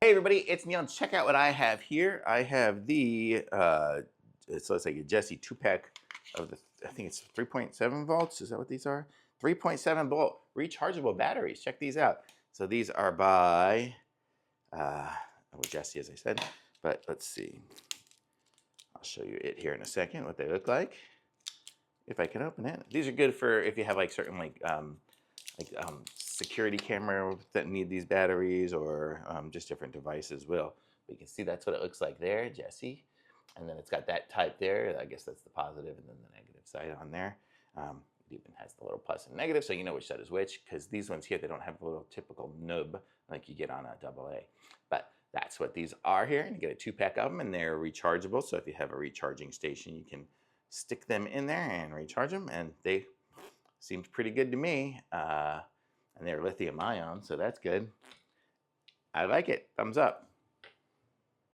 Hey everybody, it's Neil. Check out what I have here. I have the it's looks like a JESSY 2-pack of the, I think it's 3.7 volts. Is that what these are? 3.7 volt rechargeable batteries. Check these out. So these are by JESSY, as I said. But let's see. I'll show you it here in a second, what they look like. If I can open it. These are good for if you have like certain security camera that need these batteries, or just different devices will. But you can see that's what it looks like there, JESSY. And then it's got that type there. I guess that's the positive, and then the negative side on there. It even has the little plus and negative, so you know which side is which, because these ones here, they don't have a little typical nub like you get on a AA. But that's what these are here, and you get a 2-pack of them, and they're rechargeable. So if you have a recharging station, you can stick them in there and recharge them, and they seemed pretty good to me. And they're lithium ion, so that's good. I like it. Thumbs up.